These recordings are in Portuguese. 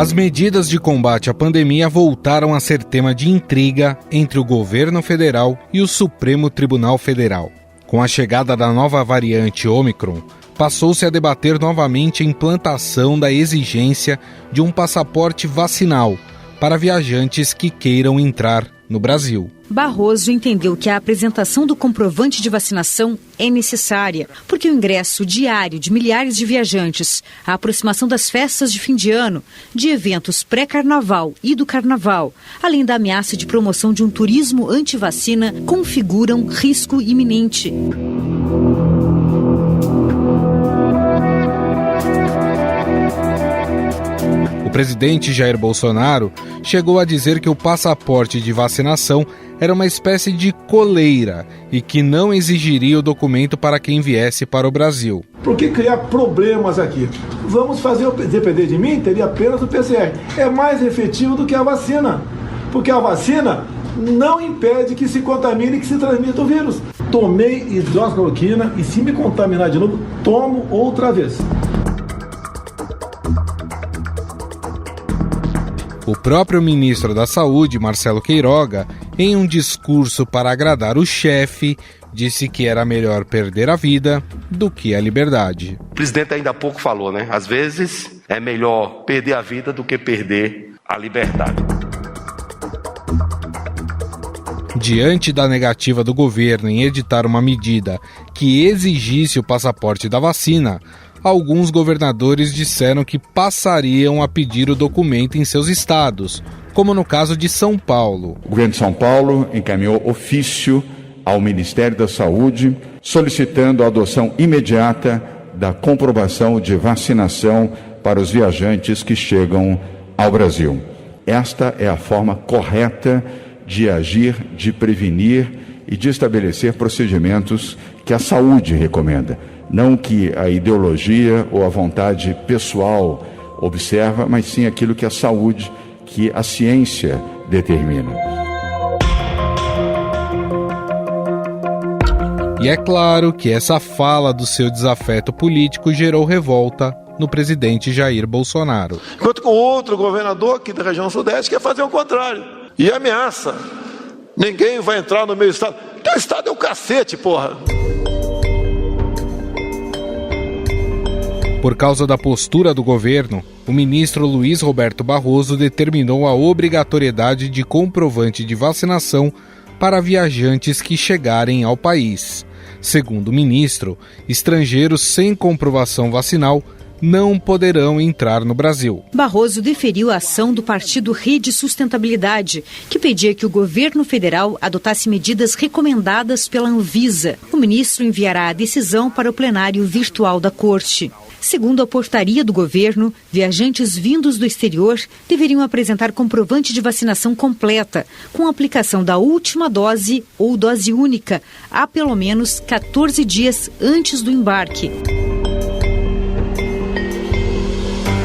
As medidas de combate à pandemia voltaram a ser tema de intriga entre o governo federal e o Supremo Tribunal Federal. Com a chegada da nova variante Ômicron, passou-se a debater novamente a implantação da exigência de um passaporte vacinal para viajantes que queiram entrar no Brasil. Barroso entendeu que a apresentação do comprovante de vacinação é necessária, porque o ingresso diário de milhares de viajantes, a aproximação das festas de fim de ano, de eventos pré-carnaval e do carnaval, além da ameaça de promoção de um turismo anti-vacina, configuram risco iminente. O presidente Jair Bolsonaro chegou a dizer que o passaporte de vacinação era uma espécie de coleira e que não exigiria o documento para quem viesse para o Brasil. Por que criar problemas aqui? Vamos fazer, depender de mim, teria apenas o PCR. É mais efetivo do que a vacina, porque a vacina não impede que se contamine e que se transmita o vírus. Tomei hidroxicloroquina e se me contaminar de novo, tomo outra vez. O próprio ministro da Saúde, Marcelo Queiroga, em um discurso para agradar o chefe, disse que era melhor perder a vida do que a liberdade. O presidente ainda há pouco falou, né? Às vezes é melhor perder a vida do que perder a liberdade. Diante da negativa do governo em editar uma medida que exigisse o passaporte da vacina, alguns governadores disseram que passariam a pedir o documento em seus estados, como no caso de São Paulo. O governo de São Paulo encaminhou ofício ao Ministério da Saúde, solicitando a adoção imediata da comprovação de vacinação para os viajantes que chegam ao Brasil. Esta é a forma correta de agir, de prevenir e de estabelecer procedimentos que a saúde recomenda. Não que a ideologia ou a vontade pessoal observa, mas sim aquilo que a saúde, que a ciência determina. E é claro que essa fala do seu desafeto político gerou revolta no presidente Jair Bolsonaro. Enquanto que o outro governador aqui da região sudeste quer fazer o contrário. E ameaça. Ninguém vai entrar no meu estado. Teu estado é o cacete, porra. Por causa da postura do governo, o ministro Luiz Roberto Barroso determinou a obrigatoriedade de comprovante de vacinação para viajantes que chegarem ao país. Segundo o ministro, estrangeiros sem comprovação vacinal não poderão entrar no Brasil. Barroso deferiu a ação do partido Rede Sustentabilidade, que pedia que o governo federal adotasse medidas recomendadas pela Anvisa. O ministro enviará a decisão para o plenário virtual da Corte. Segundo a portaria do governo, viajantes vindos do exterior deveriam apresentar comprovante de vacinação completa, com aplicação da última dose ou dose única, há pelo menos 14 dias antes do embarque.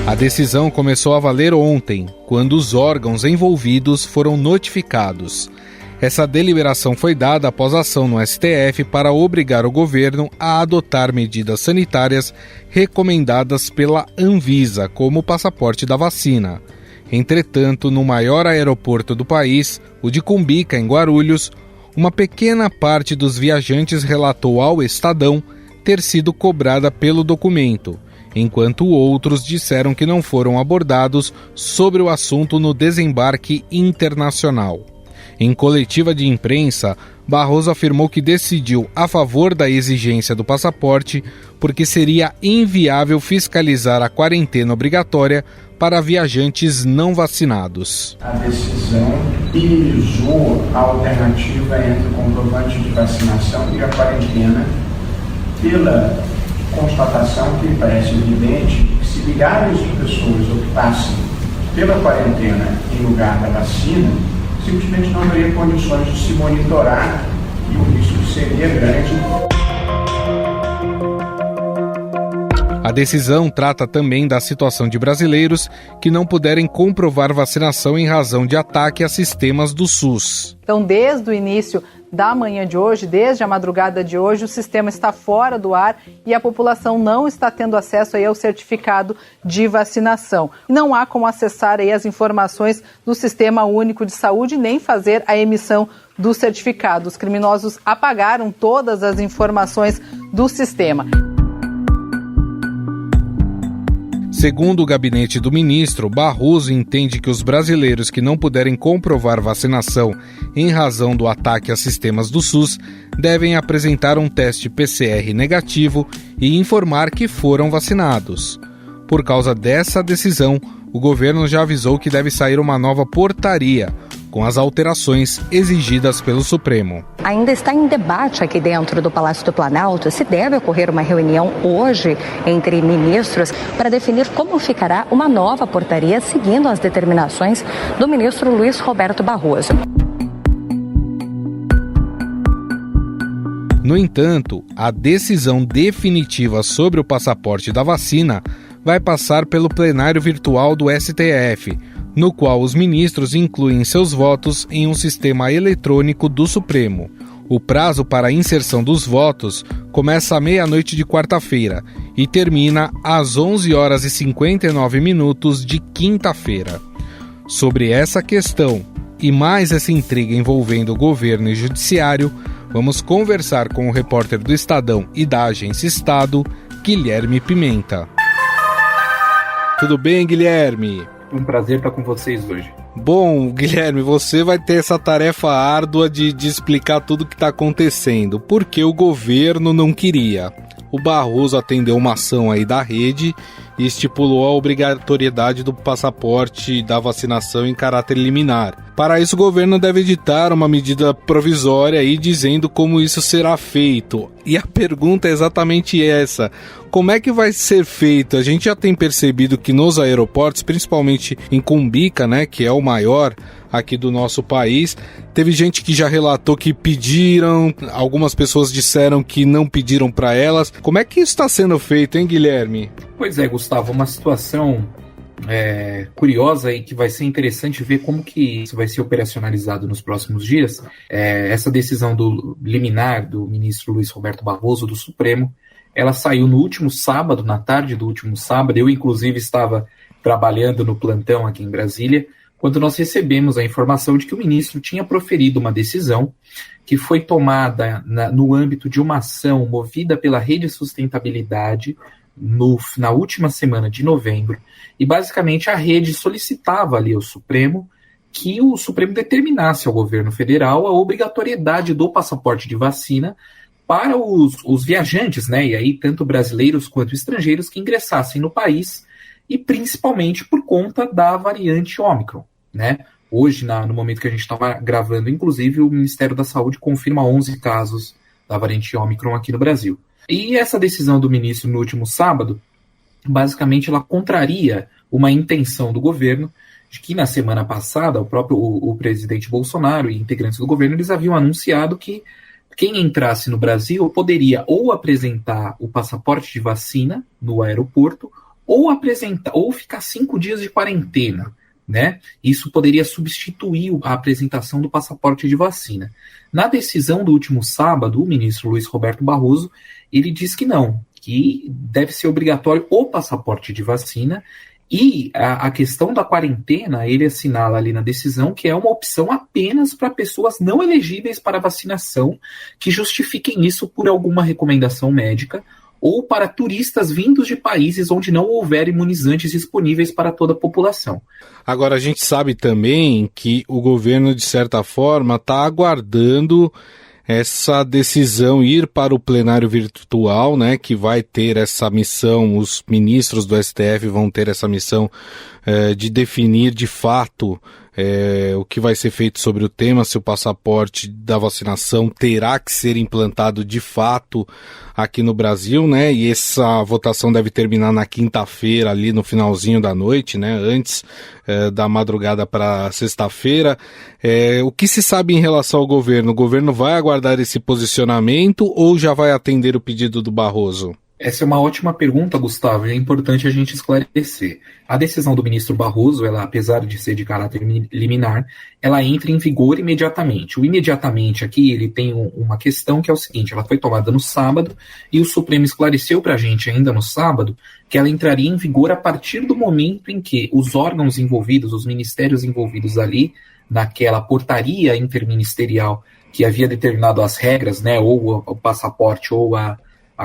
A decisão começou a valer ontem, quando os órgãos envolvidos foram notificados. Essa deliberação foi dada após ação no STF para obrigar o governo a adotar medidas sanitárias recomendadas pela Anvisa, como o passaporte da vacina. Entretanto, no maior aeroporto do país, o de Cumbica, em Guarulhos, uma pequena parte dos viajantes relatou ao Estadão ter sido cobrada pelo documento, enquanto outros disseram que não foram abordados sobre o assunto no desembarque internacional. Em coletiva de imprensa, Barroso afirmou que decidiu a favor da exigência do passaporte porque seria inviável fiscalizar a quarentena obrigatória para viajantes não vacinados. A decisão priorizou a alternativa entre o comprovante de vacinação e a quarentena pela constatação que parece evidente que se milhares de pessoas optassem pela quarentena em lugar da vacina, simplesmente não haveria condições de se monitorar e o risco seria grande. A decisão trata também da situação de brasileiros que não puderem comprovar vacinação em razão de ataque a sistemas do SUS. Então, desde o início da manhã de hoje, desde a madrugada de hoje, o sistema está fora do ar e a população não está tendo acesso aí ao certificado de vacinação. Não há como acessar aí as informações do Sistema Único de Saúde nem fazer a emissão do certificado. Os criminosos apagaram todas as informações do sistema. Segundo o gabinete do ministro, Barroso entende que os brasileiros que não puderem comprovar vacinação em razão do ataque a sistemas do SUS devem apresentar um teste PCR negativo e informar que foram vacinados. Por causa dessa decisão, o governo já avisou que deve sair uma nova portaria com as alterações exigidas pelo Supremo. Ainda está em debate aqui dentro do Palácio do Planalto se deve ocorrer uma reunião hoje entre ministros para definir como ficará uma nova portaria seguindo as determinações do ministro Luiz Roberto Barroso. No entanto, a decisão definitiva sobre o passaporte da vacina vai passar pelo plenário virtual do STF, no qual os ministros incluem seus votos em um sistema eletrônico do Supremo. O prazo para a inserção dos votos começa à meia-noite de quarta-feira e termina às 11h59 de quinta-feira. Sobre essa questão e mais essa intriga envolvendo o governo e judiciário, vamos conversar com o repórter do Estadão e da Agência Estado, Guilherme Pimenta. Tudo bem, Guilherme? Um prazer estar com vocês hoje. Bom, Guilherme, você vai ter essa tarefa árdua de explicar tudo o que está acontecendo, porque o governo não queria. O Barroso atendeu uma ação aí da rede e estipulou a obrigatoriedade do passaporte da vacinação em caráter liminar. Para isso, o governo deve editar uma medida provisória aí dizendo como isso será feito. E a pergunta é exatamente essa: como é que vai ser feito? A gente já tem percebido que nos aeroportos, principalmente em Cumbica, né, que é o maior aqui do nosso país, teve gente que já relatou que pediram, algumas pessoas disseram que não pediram para elas. Como é que isso está sendo feito, hein, Guilherme? Pois é, Gustavo, uma situação curiosa e que vai ser interessante ver como que isso vai ser operacionalizado nos próximos dias. Essa decisão do liminar do ministro Luiz Roberto Barroso do Supremo, ela saiu no último sábado, na tarde do último sábado. Eu, inclusive, estava trabalhando no plantão aqui em Brasília, quando nós recebemos a informação de que o ministro tinha proferido uma decisão que foi tomada no âmbito de uma ação movida pela Rede Sustentabilidade na última semana de novembro, e basicamente a rede solicitava ali ao Supremo que o Supremo determinasse ao governo federal a obrigatoriedade do passaporte de vacina para os viajantes, né, e aí tanto brasileiros quanto estrangeiros que ingressassem no país, e principalmente por conta da variante Ômicron, né? Hoje, no momento que a gente estava gravando, inclusive, o Ministério da Saúde confirma 11 casos da variante Ômicron aqui no Brasil. E essa decisão do ministro no último sábado, basicamente, ela contraria uma intenção do governo, de que na semana passada, o presidente Bolsonaro e integrantes do governo, eles haviam anunciado que quem entrasse no Brasil poderia ou apresentar o passaporte de vacina no aeroporto, ou ficar 5 dias de quarentena, né? Isso poderia substituir a apresentação do passaporte de vacina. Na decisão do último sábado, o ministro Luiz Roberto Barroso, ele diz que não, que deve ser obrigatório o passaporte de vacina, e a questão da quarentena, ele assinala ali na decisão que é uma opção apenas para pessoas não elegíveis para vacinação, que justifiquem isso por alguma recomendação médica, ou para turistas vindos de países onde não houver imunizantes disponíveis para toda a população. Agora, a gente sabe também que o governo, de certa forma, está aguardando essa decisão ir para o plenário virtual, né, que vai ter essa missão, os ministros do STF vão ter essa missão de definir de fato o que vai ser feito sobre o tema, se o passaporte da vacinação terá que ser implantado de fato aqui no Brasil, né? E essa votação deve terminar na quinta-feira, ali no finalzinho da noite, né? Antes da madrugada para sexta-feira. O que se sabe em relação ao governo? O governo vai aguardar esse posicionamento ou já vai atender o pedido do Barroso? Essa é uma ótima pergunta, Gustavo, e é importante a gente esclarecer. A decisão do ministro Barroso, ela, apesar de ser de caráter liminar, ela entra em vigor imediatamente. O imediatamente aqui, ele tem uma questão que é o seguinte: ela foi tomada no sábado e o Supremo esclareceu para a gente ainda no sábado que ela entraria em vigor a partir do momento em que os órgãos envolvidos, os ministérios envolvidos ali, naquela portaria interministerial que havia determinado as regras, né, ou o passaporte ou a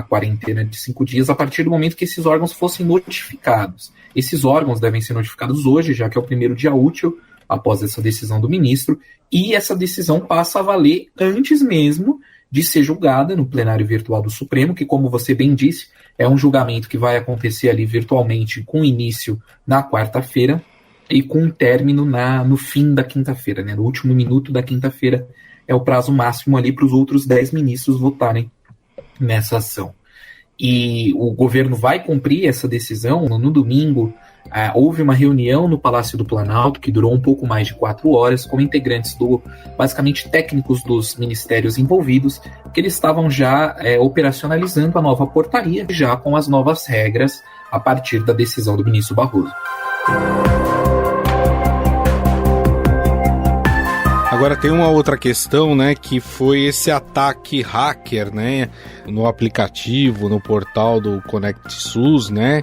quarentena de 5 dias, a partir do momento que esses órgãos fossem notificados. Esses órgãos devem ser notificados hoje, já que é o primeiro dia útil após essa decisão do ministro, e essa decisão passa a valer antes mesmo de ser julgada no plenário virtual do Supremo, que, como você bem disse, é um julgamento que vai acontecer ali virtualmente, com início na quarta-feira e com término no fim da quinta-feira, né? No último minuto da quinta-feira é o prazo máximo ali para os outros 10 ministros votarem nessa ação. E o governo vai cumprir essa decisão. No domingo, houve uma reunião no Palácio do Planalto, que durou um pouco mais de 4 horas, com integrantes basicamente técnicos dos ministérios envolvidos, que eles estavam já operacionalizando a nova portaria, já com as novas regras, a partir da decisão do ministro Barroso. Agora tem uma outra questão, né, que foi esse ataque hacker, né, no aplicativo, no portal do Conect SUS, né.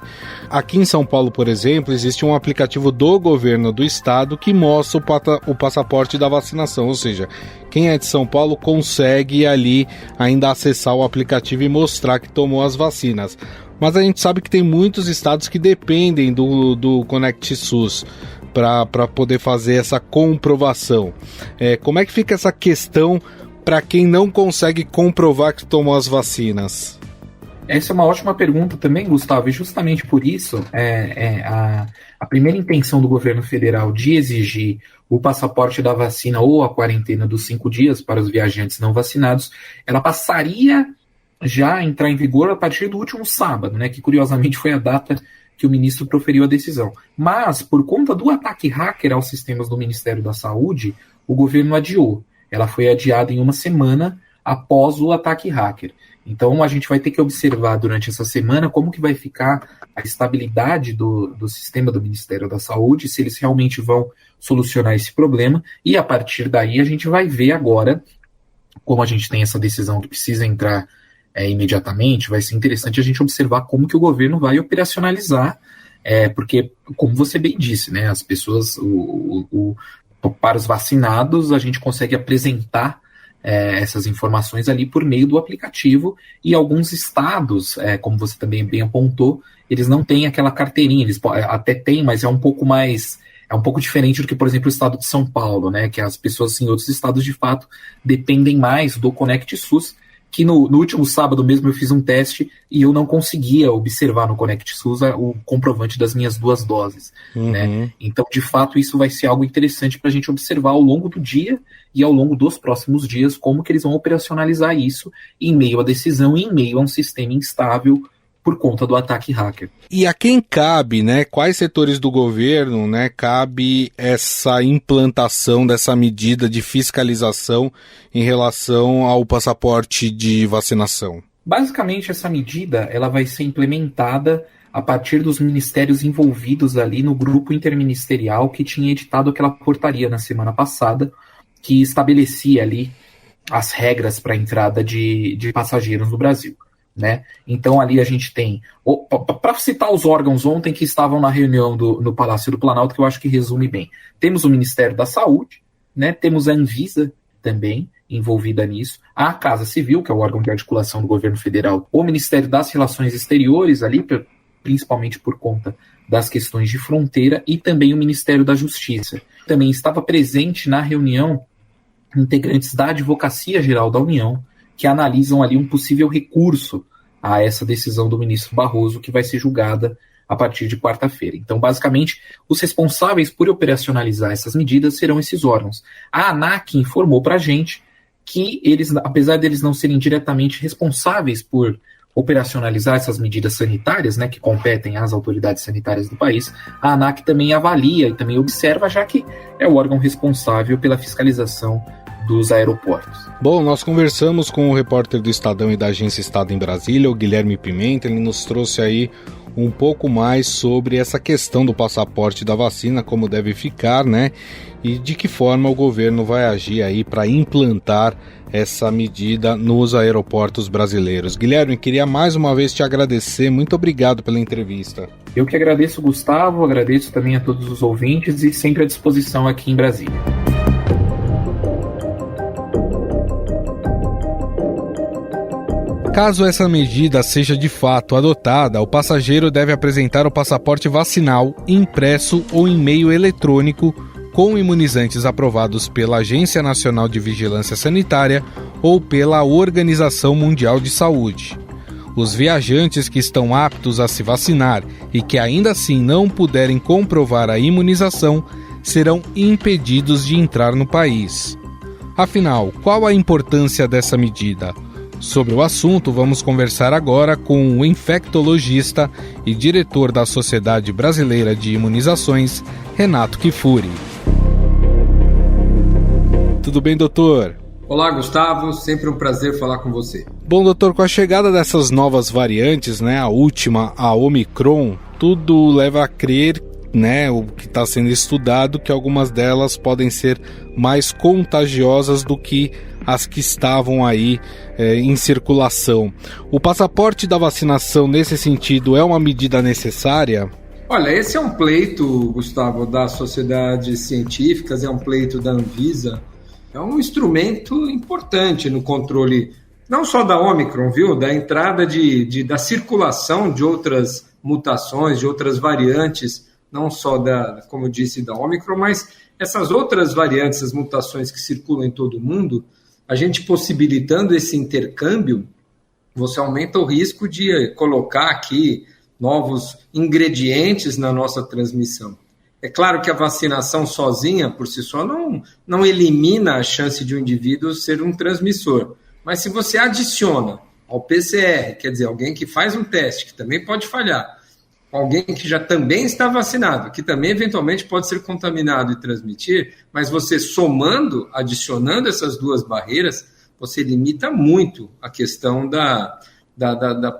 Aqui em São Paulo, por exemplo, existe um aplicativo do governo do estado que mostra o passaporte da vacinação, ou seja, quem é de São Paulo consegue ali ainda acessar o aplicativo e mostrar que tomou as vacinas. Mas a gente sabe que tem muitos estados que dependem do Conect SUS para poder fazer essa comprovação. Como é que fica essa questão para quem não consegue comprovar que tomou as vacinas? Essa é uma ótima pergunta também, Gustavo, e justamente por isso a primeira intenção do governo federal de exigir o passaporte da vacina ou a quarentena dos 5 dias para os viajantes não vacinados, ela passaria já a entrar em vigor a partir do último sábado, né, que curiosamente foi a data que o ministro proferiu a decisão. Mas, por conta do ataque hacker aos sistemas do Ministério da Saúde, o governo adiou. Ela foi adiada em uma semana após o ataque hacker. Então, a gente vai ter que observar durante essa semana como que vai ficar a estabilidade do sistema do Ministério da Saúde, se eles realmente vão solucionar esse problema, e a partir daí a gente vai ver agora, como a gente tem essa decisão que precisa entrar imediatamente, vai ser interessante a gente observar como que o governo vai operacionalizar, porque, como você bem disse, né, as pessoas, para os vacinados, a gente consegue apresentar essas informações ali por meio do aplicativo, e alguns estados, como você também bem apontou, eles não têm aquela carteirinha, eles até têm, mas é um pouco diferente do que, por exemplo, o estado de São Paulo, né, que as pessoas em outros estados, de fato, dependem mais do Conect SUS, que no último sábado mesmo eu fiz um teste e eu não conseguia observar no Conect SUS o comprovante das minhas 2 doses. Né? Então, de fato, isso vai ser algo interessante para a gente observar ao longo do dia e ao longo dos próximos dias como que eles vão operacionalizar isso em meio à decisão e em meio a um sistema instável por conta do ataque hacker. E a quem cabe, né? Quais setores do governo, né, cabe essa implantação dessa medida de fiscalização em relação ao passaporte de vacinação? Basicamente, essa medida ela vai ser implementada a partir dos ministérios envolvidos ali no grupo interministerial que tinha editado aquela portaria na semana passada, que estabelecia ali as regras para a entrada de passageiros no Brasil. Né? Então ali a gente tem, para citar os órgãos ontem que estavam na reunião no Palácio do Planalto, que eu acho que resume bem, temos o Ministério da Saúde, né? Temos a Anvisa também envolvida nisso, a Casa Civil, que é o órgão de articulação do governo federal, o Ministério das Relações Exteriores ali, principalmente por conta das questões de fronteira, e também o Ministério da Justiça. Também estava presente na reunião integrantes da Advocacia Geral da União, que analisam ali um possível recurso a essa decisão do ministro Barroso, que vai ser julgada a partir de quarta-feira. Então, basicamente, os responsáveis por operacionalizar essas medidas serão esses órgãos. A ANAC informou para a gente que eles, apesar deles não serem diretamente responsáveis por operacionalizar essas medidas sanitárias, né, que competem às autoridades sanitárias do país, a ANAC também avalia e também observa, já que é o órgão responsável pela fiscalização dos aeroportos. Bom, nós conversamos com o repórter do Estadão e da Agência Estado em Brasília, o Guilherme Pimenta. Ele nos trouxe aí um pouco mais sobre essa questão do passaporte da vacina, como deve ficar, né? E de que forma o governo vai agir aí para implantar essa medida nos aeroportos brasileiros. Guilherme, queria mais uma vez te agradecer. Muito obrigado pela entrevista. Eu que agradeço, Gustavo, agradeço também a todos os ouvintes e sempre à disposição aqui em Brasília. Caso essa medida seja de fato adotada, o passageiro deve apresentar o passaporte vacinal impresso ou em meio eletrônico com imunizantes aprovados pela Agência Nacional de Vigilância Sanitária ou pela Organização Mundial de Saúde. Os viajantes que estão aptos a se vacinar e que ainda assim não puderem comprovar a imunização serão impedidos de entrar no país. Afinal, qual a importância dessa medida? Sobre o assunto, vamos conversar agora com o infectologista e diretor da Sociedade Brasileira de Imunizações, Renato Kifuri. Tudo bem, doutor? Olá, Gustavo. Sempre um prazer falar com você. Bom, doutor, com a chegada dessas novas variantes, né, a última, a Omicron, tudo leva a crer, né, o que está sendo estudado, que algumas delas podem ser mais contagiosas do que as que estavam aí em circulação. O passaporte da vacinação, nesse sentido, é uma medida necessária? Olha, esse é um pleito, Gustavo, das sociedades científicas, é um pleito da Anvisa, é um instrumento importante no controle, não só da Omicron, viu? Da entrada da circulação de outras mutações, de outras variantes, não só como eu disse, da Omicron, mas essas outras variantes, as mutações que circulam em todo o mundo. A gente possibilitando esse intercâmbio, você aumenta o risco de colocar aqui novos ingredientes na nossa transmissão. É claro que a vacinação sozinha, por si só, não elimina a chance de um indivíduo ser um transmissor. Mas se você adiciona ao PCR, quer dizer, alguém que faz um teste, que também pode falhar, alguém que já também está vacinado, que também eventualmente pode ser contaminado e transmitir, mas você somando, adicionando essas duas barreiras, você limita muito a questão da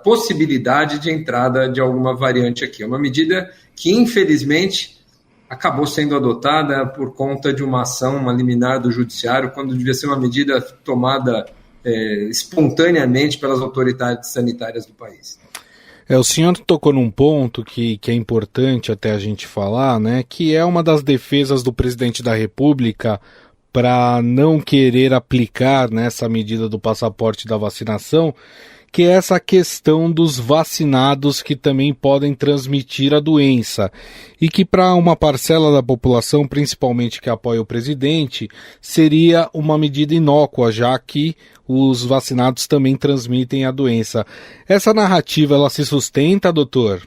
possibilidade de entrada de alguma variante aqui. É uma medida que, infelizmente, acabou sendo adotada por conta de uma ação, uma liminar do judiciário, quando devia ser uma medida tomada espontaneamente pelas autoridades sanitárias do país. O senhor tocou num ponto que é importante até a gente falar, né, que é uma das defesas do presidente da República para não querer aplicar nessa medida do passaporte da vacinação, que é essa questão dos vacinados que também podem transmitir a doença e que para uma parcela da população, principalmente que apoia o presidente, seria uma medida inócua, já que os vacinados também transmitem a doença. Essa narrativa, ela se sustenta, doutor?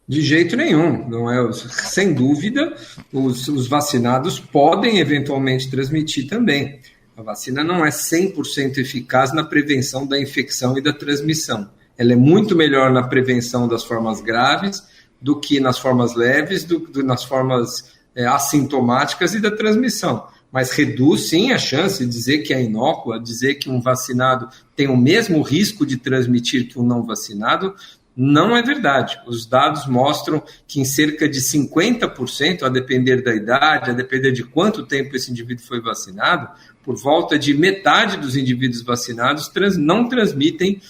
De jeito nenhum, não é? Sem dúvida, os vacinados podem eventualmente transmitir também. A vacina não é 100% eficaz na prevenção da infecção e da transmissão. Ela é muito melhor na prevenção das formas graves do que nas formas leves, nas formas assintomáticas e da transmissão. Mas reduz sim a chance de dizer que é inócua, dizer que um vacinado tem o mesmo risco de transmitir que um não vacinado. Não é verdade. Os dados mostram que em cerca de 50%, a depender da idade, a depender de quanto tempo esse indivíduo foi vacinado, por volta de metade dos indivíduos vacinados não transmitem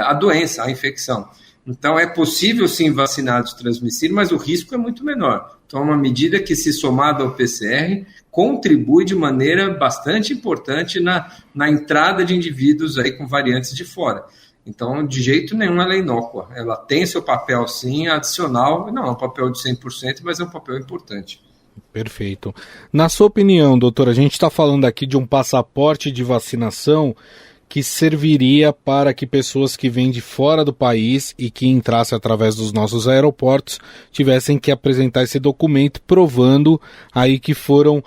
a doença, a infecção. Então, é possível sim vacinados transmitir, mas o risco é muito menor. Então, é uma medida que, se somada ao PCR, contribui de maneira bastante importante na entrada de indivíduos aí com variantes de fora. Então, de jeito nenhum ela é inócua. Ela tem seu papel, sim, adicional. Não é um papel de 100%, mas é um papel importante. Perfeito. Na sua opinião, doutor, a gente está falando aqui de um passaporte de vacinação que serviria para que pessoas que vêm de fora do país e que entrassem através dos nossos aeroportos tivessem que apresentar esse documento provando aí que foram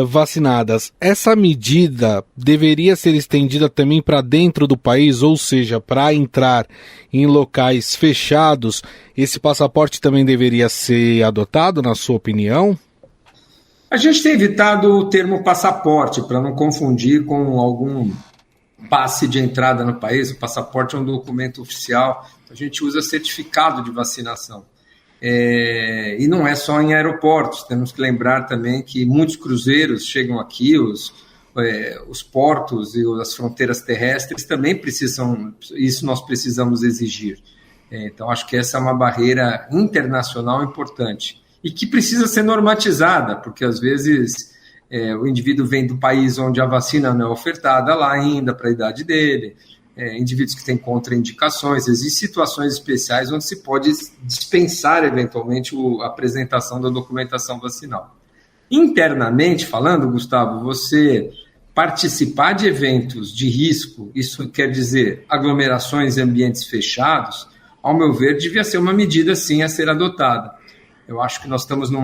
vacinadas. Essa medida deveria ser estendida também para dentro do país, ou seja, para entrar em locais fechados, esse passaporte também deveria ser adotado, na sua opinião? A gente tem evitado o termo passaporte, para não confundir com algum passe de entrada no país. O passaporte é um documento oficial, a gente usa certificado de vacinação. E não é só em aeroportos, temos que lembrar também que muitos cruzeiros chegam aqui, os portos e as fronteiras terrestres também precisam, isso nós precisamos exigir. Então, acho que essa é uma barreira internacional importante e que precisa ser normatizada, porque às vezes o indivíduo vem do país onde a vacina não é ofertada lá ainda para a idade dele, indivíduos que têm contraindicações, existem situações especiais onde se pode dispensar eventualmente a apresentação da documentação vacinal. Internamente falando, Gustavo, você participar de eventos de risco, isso quer dizer aglomerações em ambientes fechados, ao meu ver, devia ser uma medida sim a ser adotada. Eu acho que nós estamos num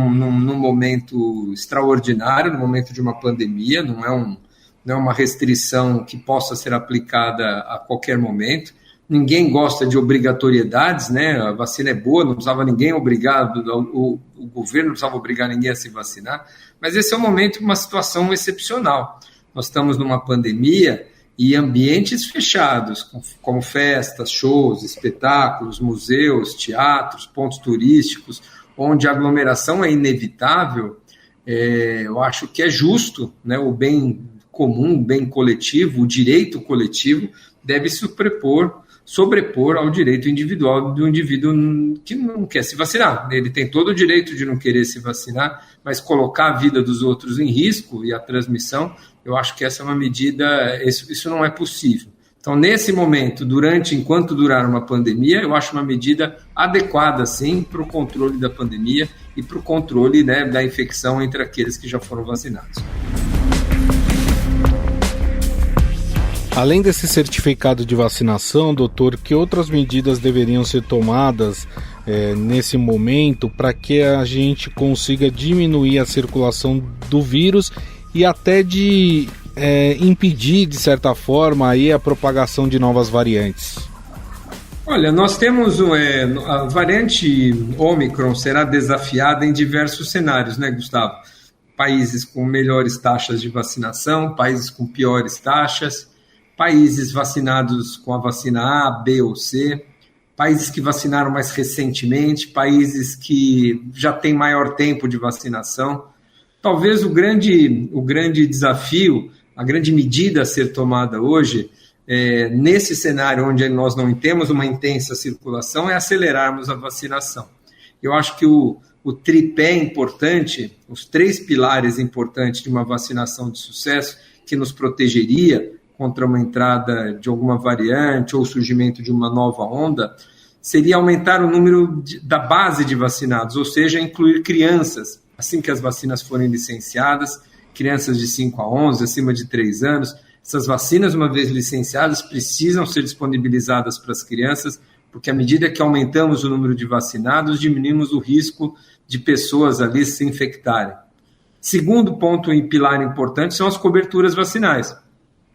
momento extraordinário, no momento de uma pandemia, não é uma restrição que possa ser aplicada a qualquer momento. Ninguém gosta de obrigatoriedades, né? A vacina é boa, não precisava ninguém obrigar, o governo não precisava obrigar ninguém a se vacinar, mas esse é um momento, uma situação excepcional. Nós estamos numa pandemia e ambientes fechados, como festas, shows, espetáculos, museus, teatros, pontos turísticos, onde a aglomeração é inevitável, eu acho que é justo, né? O bem comum, o bem coletivo, o direito coletivo deve sobrepor ao direito individual do indivíduo que não quer se vacinar. Ele tem todo o direito de não querer se vacinar, mas colocar a vida dos outros em risco e a transmissão, eu acho que essa é uma medida, isso não é possível. Então, nesse momento, enquanto durar uma pandemia, eu acho uma medida adequada, sim, para o controle da pandemia e para o controle, né, da infecção entre aqueles que já foram vacinados. Além desse certificado de vacinação, doutor, que outras medidas deveriam ser tomadas nesse momento para que a gente consiga diminuir a circulação do vírus e até de impedir, de certa forma, aí a propagação de novas variantes? Olha, nós temos a variante Ômicron será desafiada em diversos cenários, né, Gustavo? Países com melhores taxas de vacinação, países com piores taxas, países vacinados com a vacina A, B ou C, países que vacinaram mais recentemente, países que já têm maior tempo de vacinação. Talvez o grande desafio, a grande medida a ser tomada hoje, nesse cenário onde nós não temos uma intensa circulação, é acelerarmos a vacinação. Eu acho que o tripé importante, os 3 pilares importantes de uma vacinação de sucesso, que nos protegeria contra uma entrada de alguma variante ou surgimento de uma nova onda, seria aumentar o número da base de vacinados, ou seja, incluir crianças, assim que as vacinas forem licenciadas, crianças de 5 a 11, acima de 3 anos. Essas vacinas, uma vez licenciadas, precisam ser disponibilizadas para as crianças, porque à medida que aumentamos o número de vacinados, diminuímos o risco de pessoas ali se infectarem. Segundo ponto e pilar importante são as coberturas vacinais.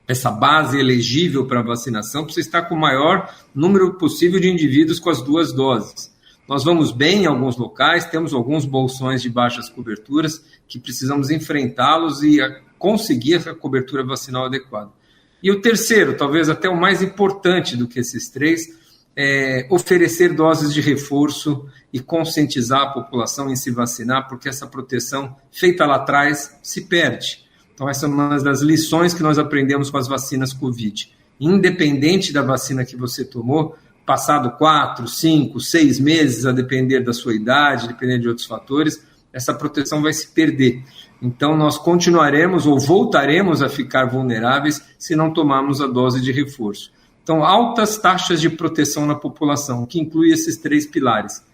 Essa base elegível para vacinação precisa estar com o maior número possível de indivíduos com as 2 doses. Nós vamos bem em alguns locais, temos alguns bolsões de baixas coberturas que precisamos enfrentá-los e conseguir essa cobertura vacinal adequada. E o terceiro, talvez até o mais importante do que esses 3, é oferecer doses de reforço e conscientizar a população em se vacinar, porque essa proteção feita lá atrás se perde. Então, essa é uma das lições que nós aprendemos com as vacinas Covid. Independente da vacina que você tomou, passado 4, 5, 6 meses, a depender da sua idade, depender de outros fatores, essa proteção vai se perder. Então, nós continuaremos ou voltaremos a ficar vulneráveis se não tomarmos a dose de reforço. Então, altas taxas de proteção na população, que inclui esses 3 pilares.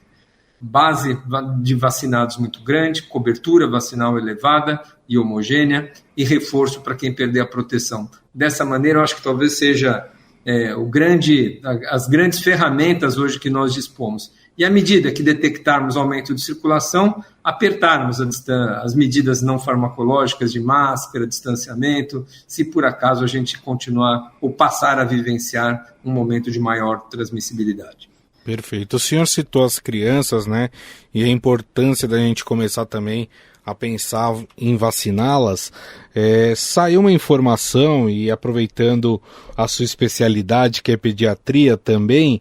Base de vacinados muito grande, cobertura vacinal elevada e homogênea e reforço para quem perder a proteção. Dessa maneira, eu acho que talvez seja as grandes ferramentas hoje que nós dispomos. E à medida que detectarmos aumento de circulação, apertarmos as medidas não farmacológicas de máscara, distanciamento, se por acaso a gente continuar ou passar a vivenciar um momento de maior transmissibilidade. Perfeito. O senhor citou as crianças, né? E a importância da gente começar também a pensar em vaciná-las, saiu uma informação, e aproveitando a sua especialidade, que é pediatria também,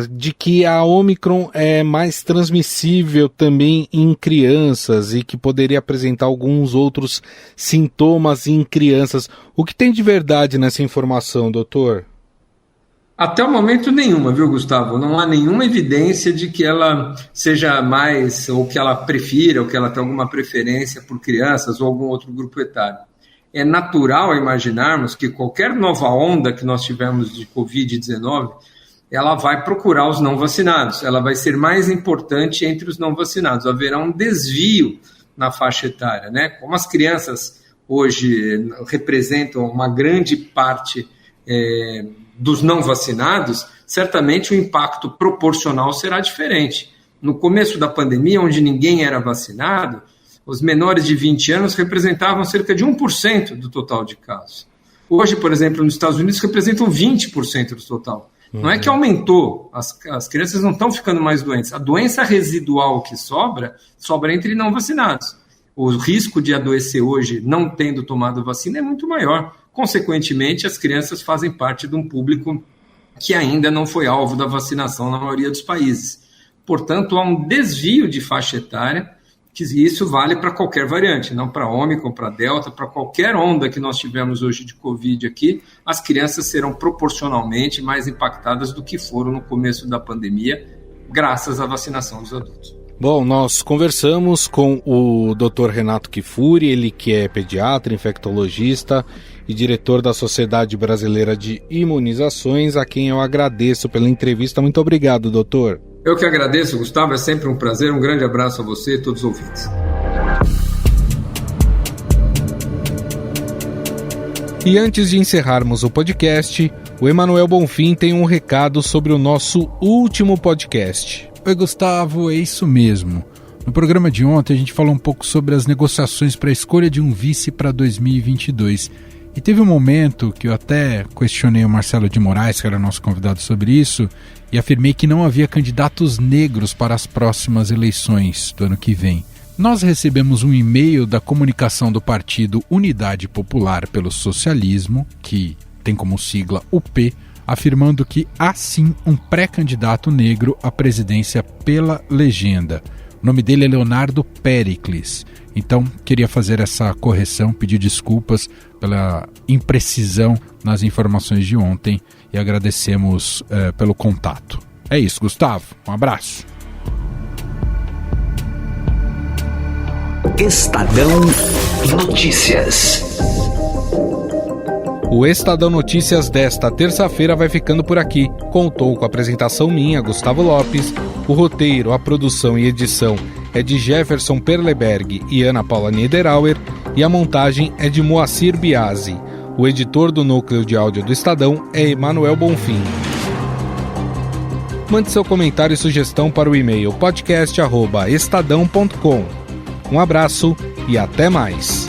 de que a Ômicron é mais transmissível também em crianças e que poderia apresentar alguns outros sintomas em crianças. O que tem de verdade nessa informação, doutor? Até o momento nenhuma, viu, Gustavo? Não há nenhuma evidência de que ela seja mais, ou que ela prefira, ou que ela tenha alguma preferência por crianças ou algum outro grupo etário. É natural imaginarmos que qualquer nova onda que nós tivermos de Covid-19, ela vai procurar os não vacinados, ela vai ser mais importante entre os não vacinados. Haverá um desvio na faixa etária, né? Como as crianças hoje representam uma grande parte dos não vacinados, certamente o impacto proporcional será diferente. No começo da pandemia, onde ninguém era vacinado, os menores de 20 anos representavam cerca de 1% do total de casos. Hoje, por exemplo, nos Estados Unidos, representam 20% do total. Não é que aumentou, as crianças não estão ficando mais doentes. A doença residual que sobra entre não vacinados. O risco de adoecer hoje, não tendo tomado vacina, é muito maior. Consequentemente, as crianças fazem parte de um público que ainda não foi alvo da vacinação na maioria dos países. Portanto, há um desvio de faixa etária, que isso vale para qualquer variante, não para Ômicron, para Delta, para qualquer onda que nós tivemos hoje de Covid aqui, as crianças serão proporcionalmente mais impactadas do que foram no começo da pandemia, graças à vacinação dos adultos. Bom, nós conversamos com o Dr. Renato Kifuri, ele que é pediatra, infectologista e diretor da Sociedade Brasileira de Imunizações, a quem eu agradeço pela entrevista. Muito obrigado, doutor. Eu que agradeço, Gustavo, é sempre um prazer. Um grande abraço a você e a todos os ouvintes. E antes de encerrarmos o podcast, o Emanuel Bonfim tem um recado sobre o nosso último podcast. Oi, Gustavo, é isso mesmo. No programa de ontem a gente falou um pouco sobre as negociações para a escolha de um vice para 2022. E teve um momento que eu até questionei o Marcelo de Moraes, que era nosso convidado, sobre isso, e afirmei que não havia candidatos negros para as próximas eleições do ano que vem. Nós recebemos um e-mail da comunicação do partido Unidade Popular pelo Socialismo, que tem como sigla UP, afirmando que há sim um pré-candidato negro à presidência pela legenda. O nome dele é Leonardo Péricles. Então, queria fazer essa correção, pedir desculpas pela imprecisão nas informações de ontem e agradecemos pelo contato. É isso, Gustavo. Um abraço. Estadão Notícias. O Estadão Notícias desta terça-feira vai ficando por aqui. Contou com a apresentação minha, Gustavo Lopes. O roteiro, a produção e edição é de Jefferson Perleberg e Ana Paula Niederauer, e a montagem é de Moacir Biasi. O editor do núcleo de áudio do Estadão é Emanuel Bonfim. Mande seu comentário e sugestão para o e-mail podcast@estadão.com. Um abraço e até mais.